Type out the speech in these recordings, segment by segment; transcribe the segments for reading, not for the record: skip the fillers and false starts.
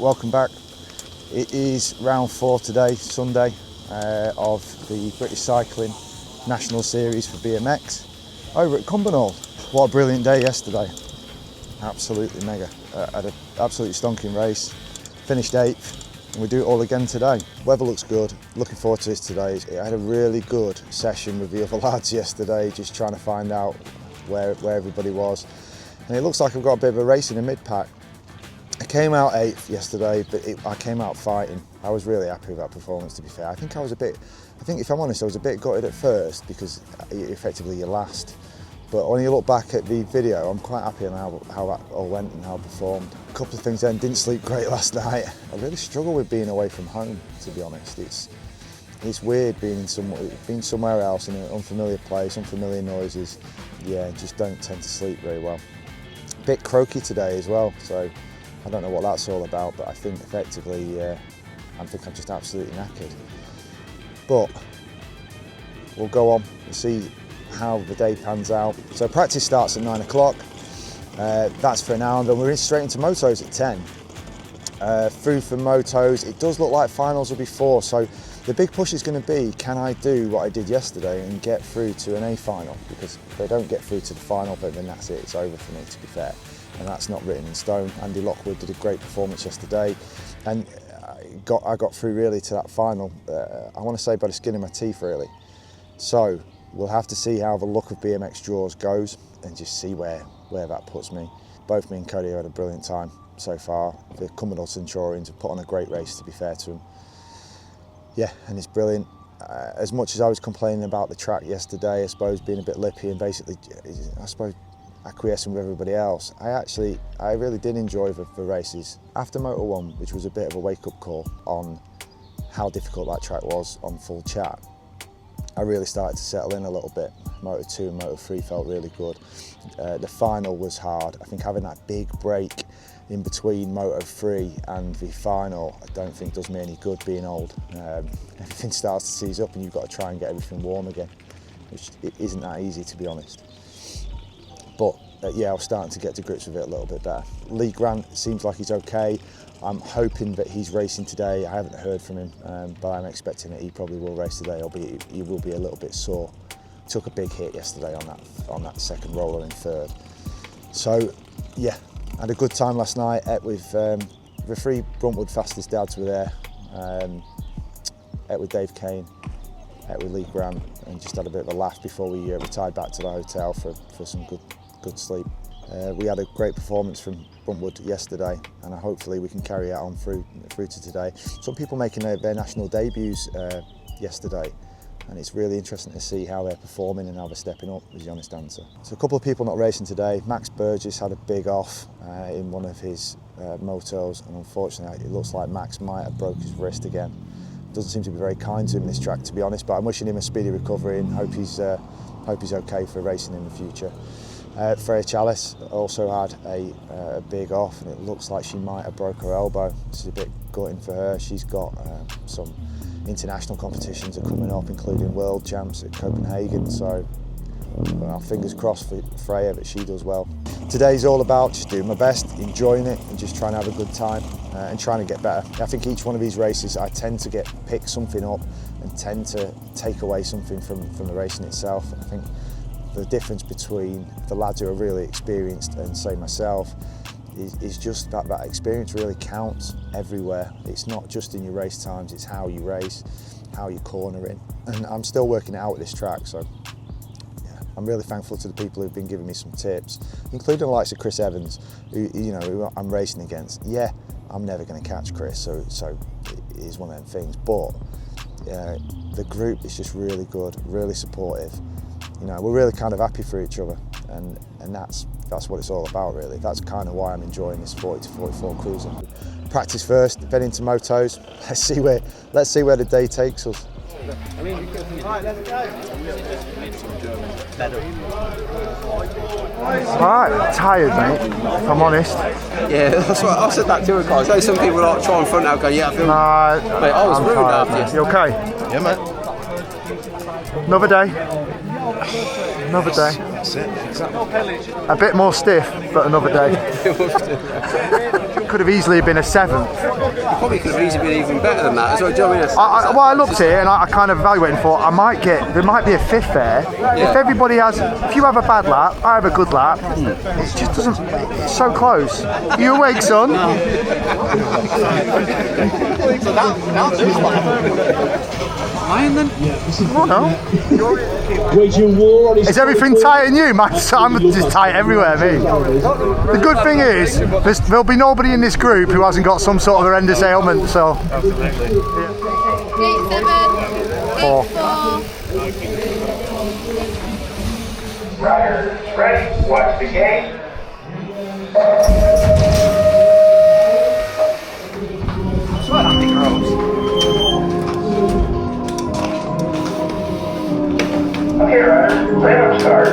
welcome back. It is round 4 today, Sunday, of the British Cycling National Series for BMX over at Cumbernauld. What a brilliant day yesterday. Absolutely mega. Had an absolutely stonking race. Finished 8th, and we do it all again today. Weather looks good. Looking forward to this today. I had a really good session with the other lads yesterday, just trying to find out where everybody was. And it looks like I've got a bit of a race in the mid-pack. I came out 8th yesterday, but I came out fighting. I was really happy with that performance, to be fair. I think if I'm honest, I was a bit gutted at first because effectively you're last. But when you look back at the video, I'm quite happy on how that all went and how I performed. A couple of things then, didn't sleep great last night. I really struggle with being away from home, to be honest. It's weird being somewhere else in an unfamiliar place, unfamiliar noises. Yeah, just don't tend to sleep very well. A bit croaky today as well, so I don't know what that's all about, but I think effectively, I'm just absolutely knackered. But we'll go on and see how the day pans out. So practice starts at 9 o'clock. That's for an hour, and then we're straight into motos at 10. Through for motos, it does look like finals will be 4, so the big push is going to be, can I do what I did yesterday and get through to an A final? Because if they don't get through to the final, then that's it, it's over for me, to be fair. And that's not written in stone. Andy Lockwood did a great performance yesterday, and I got through really to that final, I want to say by the skin of my teeth really. So we'll have to see how the luck of BMX draws goes and just see where that puts me. Both me and Cody have had a brilliant time so far. The Cumbernauld Centurions have put on a great race, to be fair to them. Yeah, and it's brilliant. As much as I was complaining about the track yesterday, I suppose being a bit lippy and basically, I suppose, acquiescing with everybody else, I really did enjoy the races. After Moto 1, which was a bit of a wake-up call on how difficult that track was on full chat, I really started to settle in a little bit. Moto 2 and Moto 3 felt really good. The final was hard. I think having that big break in between Moto 3 and the final, I don't think does me any good being old. Everything starts to seize up and you've got to try and get everything warm again, which it isn't that easy, to be honest. But yeah, I was starting to get to grips with it a little bit better. Lee Grant seems like he's okay. I'm hoping that he's racing today. I haven't heard from him, but I'm expecting that he probably will race today, albeit he will be a little bit sore. Took a big hit yesterday on that second roller in third. So yeah, had a good time last night. Ate with the 3 Bruntwood fastest dads were there. Ate with Dave Kane, ate with Lee Grant, and just had a bit of a laugh before we retired back to the hotel for some good sleep. We had a great performance from Bruntwood yesterday, and hopefully we can carry it on through to today. Some people making their national debuts yesterday, and it's really interesting to see how they're performing and how they're stepping up, is the honest answer. So a couple of people not racing today. Max Burgess had a big off in one of his motos, and unfortunately it looks like Max might have broke his wrist again. Doesn't seem to be very kind to him this track, to be honest, but I'm wishing him a speedy recovery and hope he's okay for racing in the future. Freya Chalice also had a big off, and it looks like she might have broke her elbow. This is a bit gutting for her. She's got some international competitions are coming up, including World Champs at Copenhagen, so well, fingers crossed for Freya that she does well. Today's all about just doing my best, enjoying it, and just trying to have a good time and trying to get better. I think each one of these races I tend to pick something up and tend to take away something from the racing itself. I think the difference between the lads who are really experienced and say myself is just that experience really counts everywhere. It's not just in your race times, it's how you race, how you corner in. And I'm still working it out with this track, so yeah, I'm really thankful to the people who've been giving me some tips, including the likes of Chris Evans, who I'm racing against. Yeah, I'm never going to catch Chris, so it is one of them things, but the group is just really good, really supportive. We're really kind of happy for each other, and that's what it's all about, really. That's kind of why I'm enjoying this 40 to 44 cruiser. Practice first, then into motos. Let's see where the day takes us. Alright, tired, mate, if I'm honest. Yeah, that's what I said that to a guy. So some people like try and front out, go, yeah, I feel. Nah, mate, I was ruined after yesterday. You okay? Yeah, mate. Another day. Another day. That's it, exactly. A bit more stiff, but another day. could have easily been a 7th. You probably could have easily been even better than that. So, do you know what I mean? Well, I looked at it and I kind of evaluated and thought there might be a 5th there. Yeah. If you have a bad lap, I have a good lap. It just doesn't. It's so close. You awake, son? Mine then? Oh no. Is everything tight in you? I'm just tight everywhere, me. The good thing is, there'll be nobody in this group who hasn't got some sort of horrendous ailment, so. Gate 7, Four. gate 4. Riders, ready, watch the gate. Okay, riders, random start.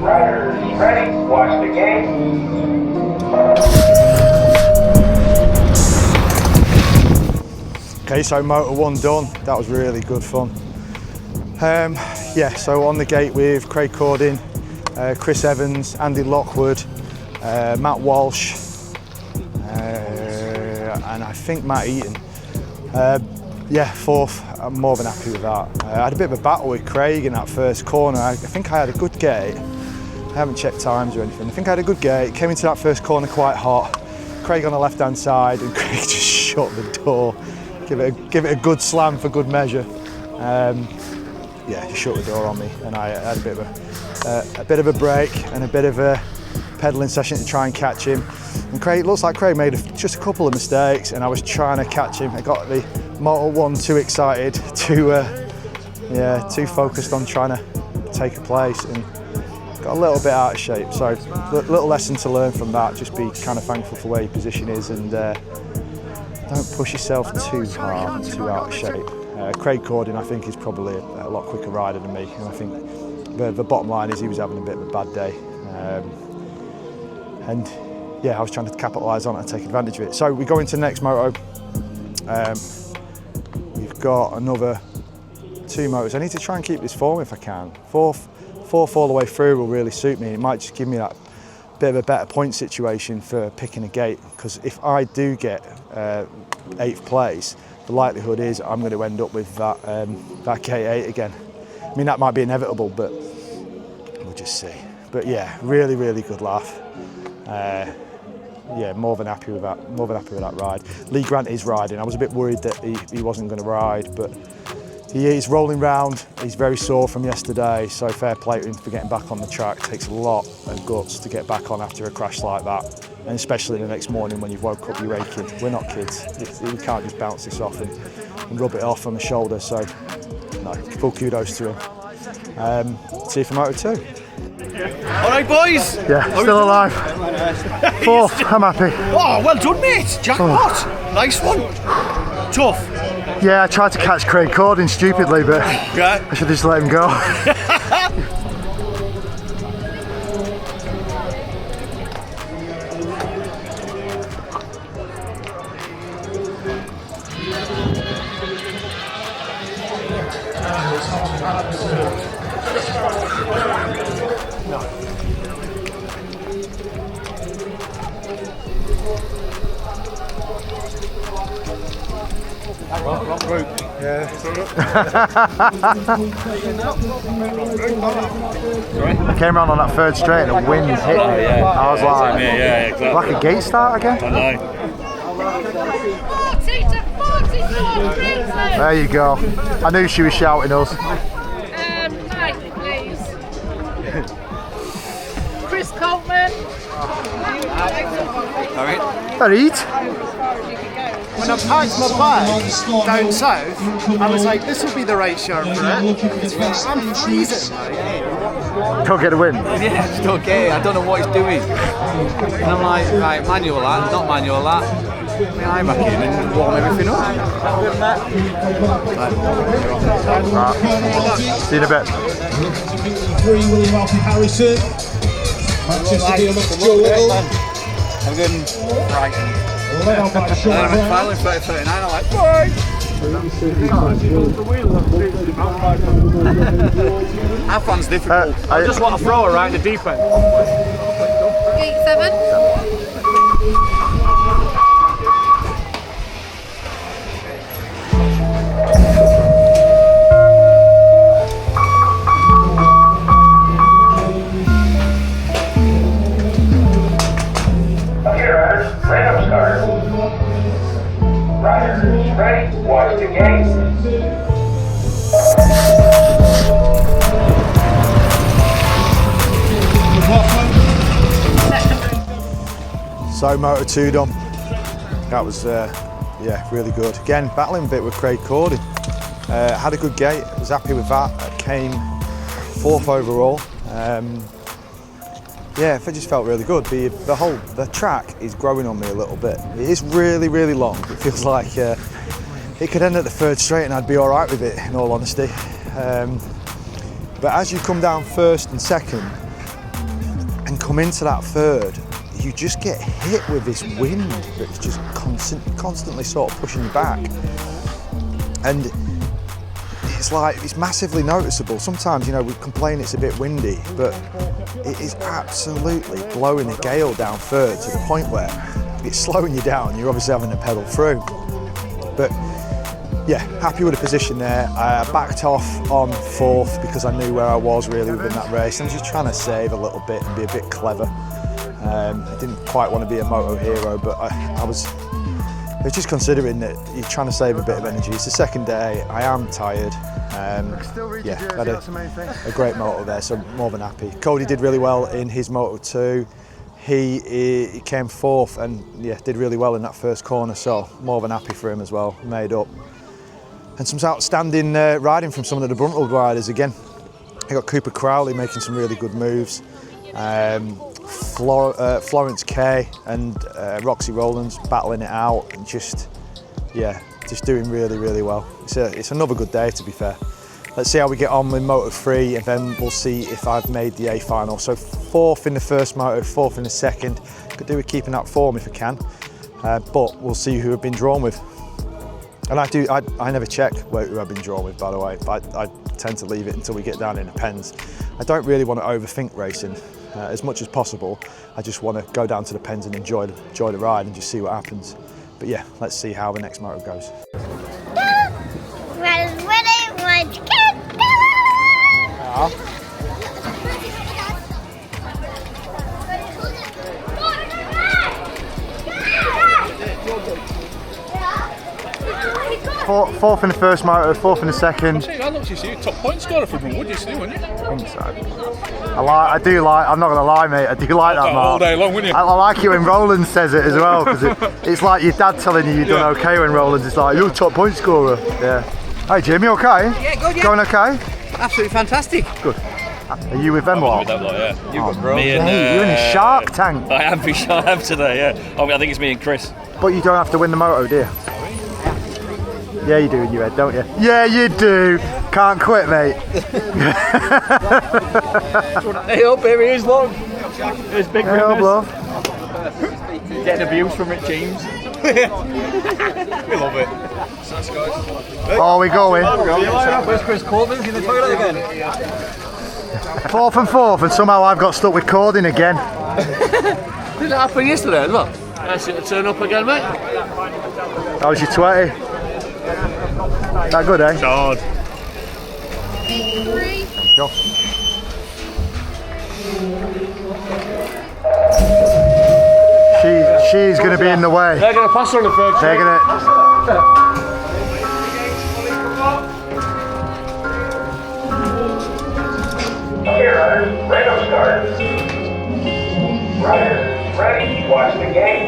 Riders, ready, watch the gate. Okay, so Moto 1 done. That was really good fun. Yeah, so on the gate with Craig Cordin, Chris Evans, Andy Lockwood, Matt Walsh, and I think Matt Eaton. Yeah, 4th. I'm more than happy with that. I had a bit of a battle with Craig in that first corner. I think I had a good gate. I haven't checked times or anything. I think I had a good gate. Came into that first corner quite hot. Craig on the left-hand side, and Craig just shut the door. Give it a good slam for good measure. Yeah, he shut the door on me, and I had a bit of a break and a bit of a pedalling session to try and catch him. And Craig, it looks like Craig made just a couple of mistakes, and I was trying to catch him. I got the Moto 1 too excited, too focused on trying to take a place, and got a little bit out of shape. So, little lesson to learn from that. Just be kind of thankful for where your position is, and don't push yourself too hard, too out of shape. Craig Cordin, I think, is probably a lot quicker rider than me, and I think the bottom line is he was having a bit of a bad day. And yeah, I was trying to capitalise on it and take advantage of it. So we go into the next moto. We've got another 2 motos. I need to try and keep this form if I can. Fourth all the way through will really suit me. It might just give me that bit of a better point situation for picking a gate, because if I do get 8th place, the likelihood is I'm going to end up with that gate 8 again. I mean, that might be inevitable, but we'll just see. But yeah, really, really good laugh. Yeah, more than happy with that. More than happy with that ride. Lee Grant is riding. I was a bit worried that he wasn't going to ride, but he is rolling round. He's very sore from yesterday, so fair play to him for getting back on the track. It takes a lot of guts to get back on after a crash like that, and especially the next morning when you've woke up, you're aching. We're not kids. We can't just bounce this off and rub it off on the shoulder. So, no, full kudos to him. See you for Moto 2. All right, boys. Yeah, still alive. 4th, I'm happy. Oh, well done, mate. Jackpot. Nice one. Tough. Yeah, I tried to catch Craig Cordin stupidly, but Okay. I should just let him go. Wrong group. I came around on that 3rd straight and the wind hit me. I was like, exactly. like a gate start again. I know. 40 to 44, Princeton. There you go. I knew she was shouting us. Mike, please. Chris Coltman. There, eat. When I packed my bag down south, I was like, this will be the right shirt for it. I'm freezing, mate. Can't get a win. Yeah, just don't get it. I don't know what he's doing. And I'm like, right, manual that, not manual that. My eye back in and warm everything up. Right. See you in a bit. 53, William Alfie Harrison. Manchester BMX Nationals. I'm getting frightened. Led on by Sean And I'm Brown. finally 39, I'm like, boy! Our fan's difficult. I just want to throw her right in the deep end. Gate 7. ready, watch the gate. So Moto 2 done. That was yeah, really good. Again, battling a bit with Cody. Had a good gate, was happy with that. Came 4th overall. Yeah, it just felt really good. The track is growing on me a little bit. It is really, really long. It feels like it could end at the 3rd straight and I'd be all right with it, in all honesty. But as you come down 1st and 2nd and come into that 3rd, you just get hit with this wind that's just constantly sort of pushing you back. And it's like, it's massively noticeable. Sometimes, you know, we complain it's a bit windy, but it is absolutely blowing a gale down 3rd to the point where it's slowing you down. You're obviously having to pedal through. But yeah, happy with the position there. I backed off on 4th because I knew where I was really within that race. I'm just trying to save a little bit and be a bit clever. I didn't quite want to be a moto hero, but I was just considering that you're trying to save a bit of energy. It's the 2nd day, I am tired. Yeah, had a great moto there, so more than happy. Cody did really well in his Moto 2. He came 4th and yeah, did really well in that 1st corner, so more than happy for him as well, made up. And some outstanding riding from some of the Cumbernauld riders again. I got Cooper Crowley making some really good moves. Florence Kay and Roxy Rowlands battling it out and just doing really, really well. It's another good day, to be fair. Let's see how we get on with Moto 3 and then we'll see if I've made the A final. So 4th in the 1st Moto, 4th in the 2nd. Could do with keeping that form if I can, but we'll see who I've been drawn with. And I never check who I've been drawn with, by the way. I tend to leave it until we get down in the pens. I don't really want to overthink racing as much as possible. I just want to go down to the pens and enjoy the ride and just see what happens. But yeah, let's see how the next moto goes. Fourth in the 1st moto, 4th in the 2nd. I looked, you see, top point scorer for Cumbernauld, you see, weren't you? I do like, I'm not going to lie, mate, I do like that, Mark. All day long, wouldn't you? I like it when Roland says it as well, because it's like your dad telling you you've done okay when Roland's is like, you're a top point scorer. Yeah. Hey Jim, you okay? Yeah, good, yeah. Going okay? Absolutely fantastic. Good. Are you with them lot? With them lot, yeah. You've got me and you're in a Shark Tank. I am today, yeah. I think it's me and Chris. But you don't have to win the moto, do you? Yeah, you do in your head, don't you? Yeah, you do. Can't quit, mate. Hey up, here he is, look. There's big hey up, love. Getting abuse from Rich James. We love it. Oh, we going? Where's Chris Corbin? In the toilet again? 4th and 4th, and somehow I've got stuck with Cording again. Did that happen yesterday as well? That's it, turn up again, mate. How was your 20? That good, eh? God. Go. She's going to be in the way. They're going to pass her on the 3rd. They're going to... Here, Renault starts. Riders, ready, watch the gate.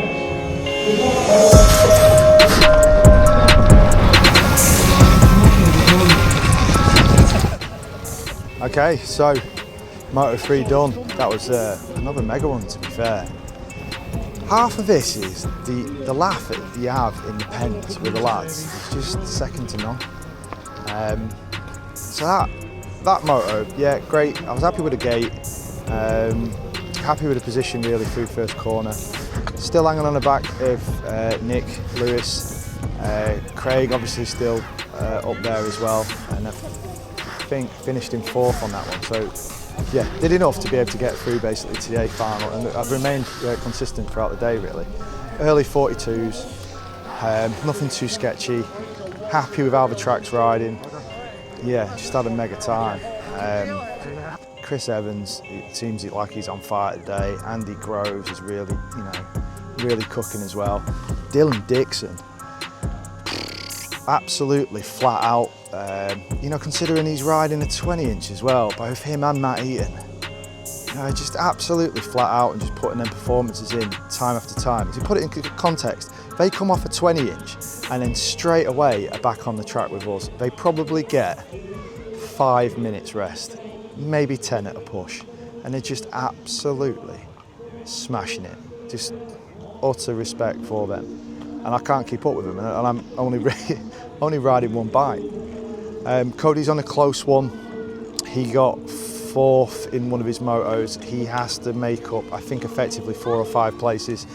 Okay, so Moto 3 done. That was another mega one, to be fair. Half of this is the laugh that you have in the pens with the lads. It's just second to none. So that moto, yeah, great. I was happy with the gate. Happy with the position really through 1st corner. Still hanging on the back of Nick, Lewis, Craig obviously still up there as well, and I think finished in 4th on that one. So yeah, did enough to be able to get through basically to the A final, and I've remained consistent throughout the day really. Early 42s, nothing too sketchy. Happy with how the track's riding. Yeah, just had a mega time. Chris Evans, it seems like he's on fire today. Andy Groves is really, really cooking as well. Dylan Dixon, absolutely flat out. You know, considering he's riding a 20-inch as well, both him and Matt Eaton. You know, just absolutely flat out and just putting them performances in time after time. To put it in context, they come off a 20-inch and then straight away are back on the track with us. They probably get 5 minutes rest, maybe 10 at a push, and they're just absolutely smashing it. Just utter respect for them. And I can't keep up with them, and I'm only riding one bike. Cody's on a close one. He got 4th in one of his motos. He has to make up, I think, effectively 4 or 5 places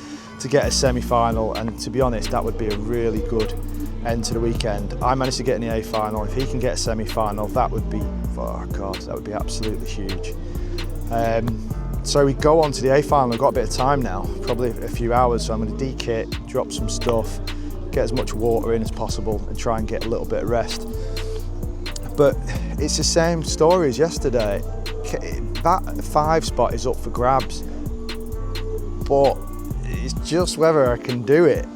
to get a semi-final, and to be honest, that would be a really good end to the weekend. I managed to get in the A-final. If he can get a semi-final, that would be, oh God, that would be absolutely huge. So we go on to the A-final. I've got a bit of time now, probably a few hours, so I'm going to de-kit, drop some stuff, get as much water in as possible and try and get a little bit of rest. But it's the same story as yesterday. That 5 spot is up for grabs, but it's just whether I can do it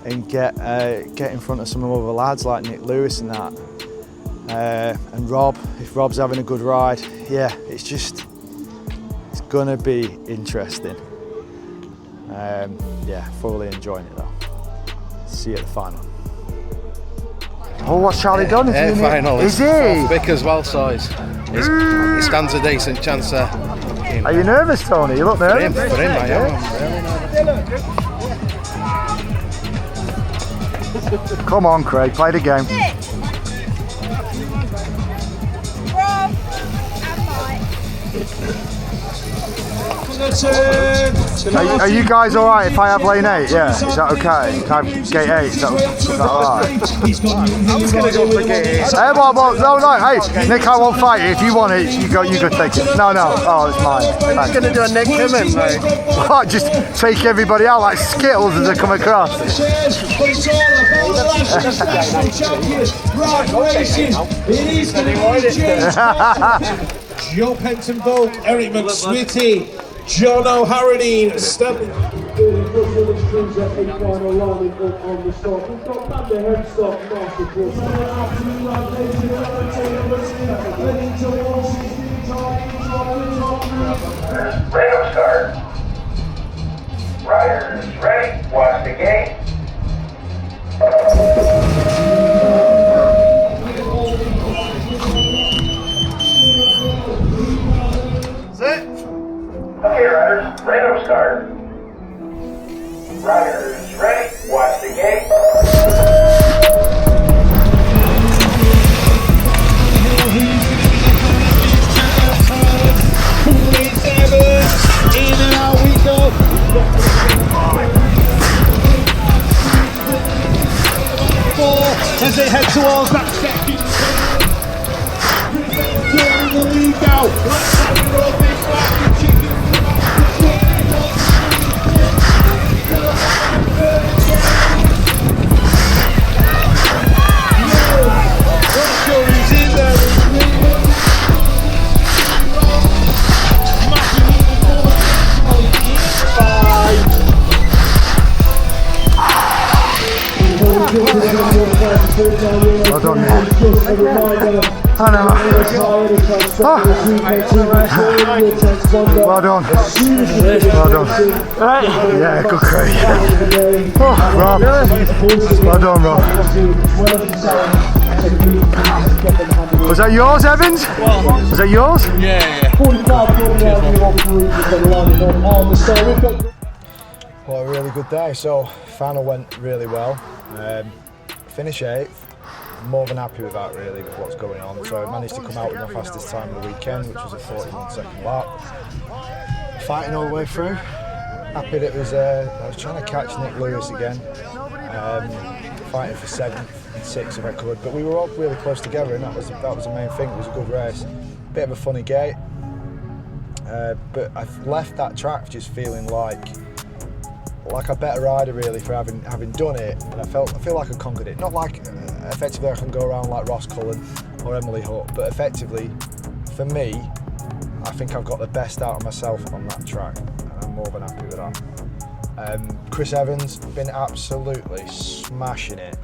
and get in front of some of the other lads like Nick Lewis and that, and Rob. If Rob's having a good ride, yeah, it's gonna be interesting. Yeah, thoroughly enjoying it though. See you at the final. Oh, what's Charlie done? Air final. Is he? Big as well size. He stands a decent chance there. Are you nervous, Tony? You look nervous. For him, I am. Really nervous. Come on, Craig, play the game. Rob and Mike. Are you guys all right if I have lane 8? Yeah, is that okay? Can I have gate 8? Is that all right? I was going to go for gate 8. No, hey, Nick, I won't fight you. If you want it, you go take it. No, oh, it's mine. I'm going to do a Nick Kimmon, mate. What, just take everybody out like Skittles as they come across? Joe Pentonville, Eric McSwitty, John O'Haradine, Stanley. Random start. Riders ready, watch the gate. Okay, riders, random start. Riders ready, watch the gate. In and out we go. As they head towards that second. Turning the lead now. Let's have it all this back. Well done, man. I know. Well done. Well done. Yeah, good Craig. Oh, Rob. Well done, Rob. Was that yours, Evans? Was that yours? Yeah. What a really good day. So, final went really well. Finished 8th. More than happy with that, really, with what's going on. So I managed to come out with my fastest time of the weekend, which was a 41-second lap. Fighting all the way through. Happy that it was. I was trying to catch Nick Lewis again. Fighting for 7th and 6th if I could, but we were all really close together, and that was the main thing. It was a good race. Bit of a funny gate, but I've left that track just feeling like a better rider, really, for having done it, and I feel like I conquered it. Not like effectively I can go around like Ross Cullen or Emily Hutt, but effectively for me, I think I've got the best out of myself on that track, and I'm more than happy with that. Chris Evans been absolutely smashing it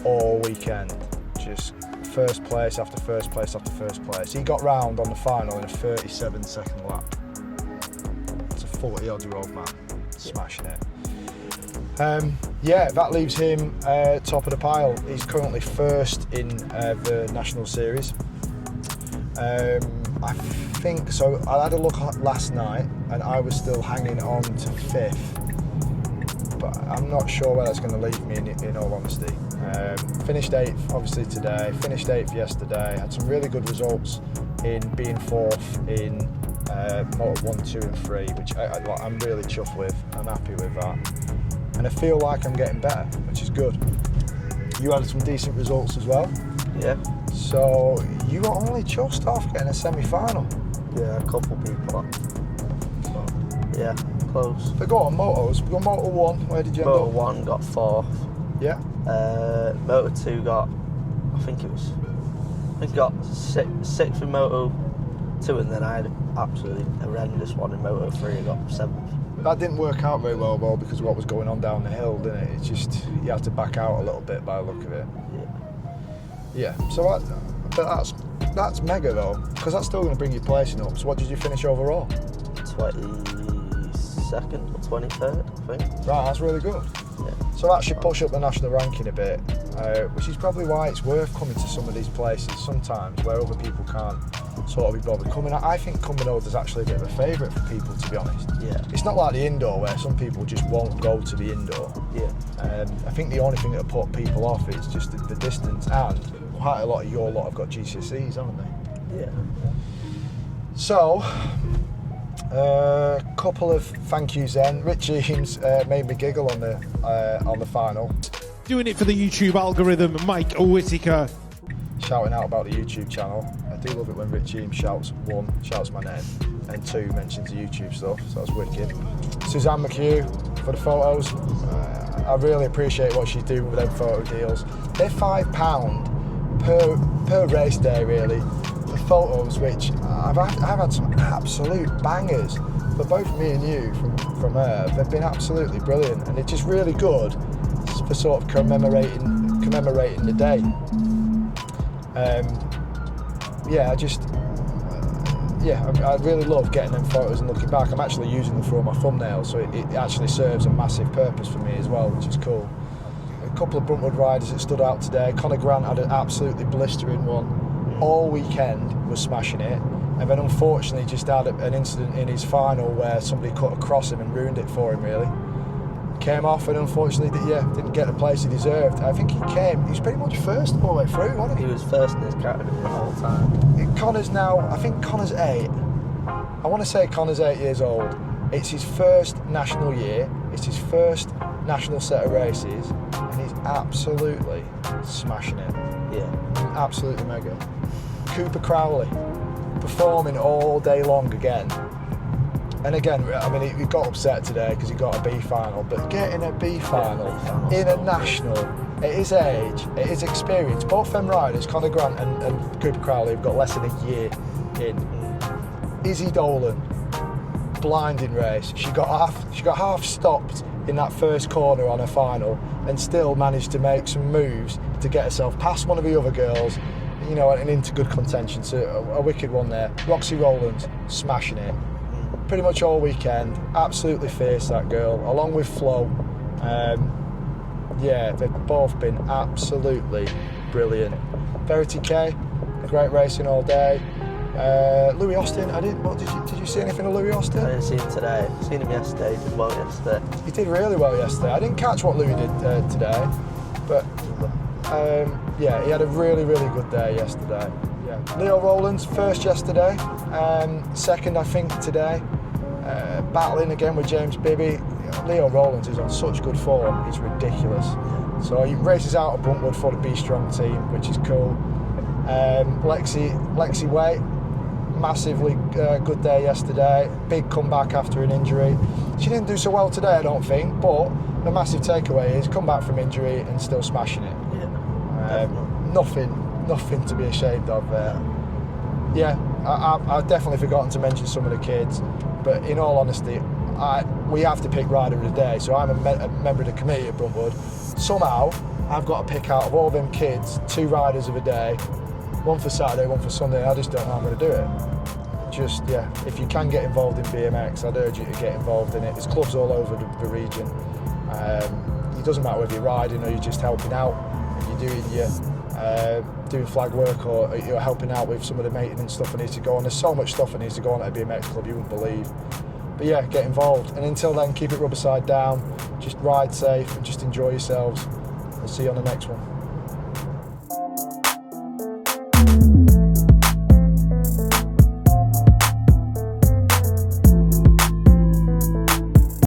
all weekend. Just first place after first place after first place. He got round on the final in a 37-second lap. It's a 40-odd-year-old man smashing it. Yeah, that leaves him top of the pile. He's currently first in the National Series. I think so. I had a look last night and I was still hanging on to 5th, but I'm not sure where that's going to leave me in all honesty. Finished 8th obviously today, finished 8th yesterday, had some really good results in being 4th in Moto 1, 2 and 3, which I'm really chuffed with. I'm happy with that. And I feel like I'm getting better, which is good. You had some decent results as well. Yeah. So you were only just off getting a semi-final. Yeah, a couple people. So, yeah, close. But go on, motos. We got Moto 1, where did you end Moto up? 1 got 4th. Yeah. Moto 2 got, I think got 6th in Moto 2, and then I had an absolutely horrendous one in Moto 3. I got 7th. That didn't work out very well though because of what was going on down the hill, didn't it? It's just, you had to back out a little bit by the look of it. Yeah. Yeah, so that's mega though, because that's still going to bring you placing up. So what did you finish overall? 22nd or 23rd, I think. Right, that's really good. Yeah. So that should push up the national ranking a bit, which is probably why it's worth coming to some of these places sometimes where other people can't sort of be bothered coming. I think Cumbernauld is actually a bit of a favourite for people, to be honest. Yeah. It's not like the indoor where some people just won't go to the indoor. Yeah. I think the only thing that put people off is just the distance, and quite a lot of your lot have got GCSEs, haven't they? Yeah. So, a couple of thank yous then. Rich Eames made me giggle on the final. Doing it for the YouTube algorithm, Mike Whittaker. Shouting out about the YouTube channel. I do love it when Rich Eames shouts, 1, shouts my name, and 2, mentions the YouTube stuff, so that's wicked. Suzanne McHugh for the photos. I really appreciate what she's doing with them photo deals. They're £5 per race day really, for photos, which I've had some absolute bangers. But both me and you from her, they've been absolutely brilliant, and it's just really good for sort of commemorating the day. I really love getting them photos and looking back. I'm actually using them for all my thumbnails, so it actually serves a massive purpose for me as well, which is cool. A couple of Bruntwood riders that stood out today. Conor Grant had an absolutely blistering one. All weekend was smashing it, and then unfortunately just had an incident in his final where somebody cut across him and ruined it for him really. Came off and unfortunately didn't get the place he deserved. I think he was pretty much first all the way through, wasn't he? He was first in his category the whole time. Connor's now, I think Connor's 8. I want to say Connor's 8 years old. It's his first national year, it's his first national set of races, and he's absolutely smashing it. Yeah. Absolutely mega. Cooper Crowley, performing all day long again. And again, I mean, he got upset today because he got a B final, but getting a B final in a national, at his age, at his experience, both them riders, Conor Grant and Cooper Crowley, have got less than a year in. Izzy Dolan, blinding race. She got half stopped in that first corner on her final, and still managed to make some moves to get herself past one of the other girls, you know, and into good contention. So a wicked one there. Roxy Rowlands, smashing it. Pretty much all weekend, absolutely fierce, that girl, along with Flo. They've both been absolutely brilliant. Verity K, great racing all day. Louis Austin, did you see anything of Louis Austin? I didn't see him today. I seen him yesterday. He did well yesterday. He did really well yesterday. I didn't catch what Louis did today, but he had a really, really good day yesterday. Yeah. Leo Rowlands, first yesterday, second I think today. Battling again with James Bibby. Leo Rowlands is on such good form, it's ridiculous. So he races out of Bruntwood for the Be Strong team, which is cool. Lexi Way, massively good day yesterday. Big comeback after an injury. She didn't do so well today, I don't think, but the massive takeaway is come back from injury and still smashing it. Nothing to be ashamed of there. I've definitely forgotten to mention some of the kids, but in all honesty, we have to pick rider of the day, so I'm a member of the committee at Bruntwood. Somehow, I've got to pick out of all them kids 2 riders of a day, one for Saturday, one for Sunday. I just don't know how I'm going to do it. Just, yeah, if you can get involved in BMX, I'd urge you to get involved in it. There's clubs all over the region. It doesn't matter whether you're riding or you're just helping out, you're doing flag work, or you're helping out with some of the maintenance stuff that needs to go on. There's so much stuff that needs to go on at a BMX club you wouldn't believe. But yeah, get involved. And until then, keep it rubber side down, just ride safe and just enjoy yourselves. We'll see you on the next one.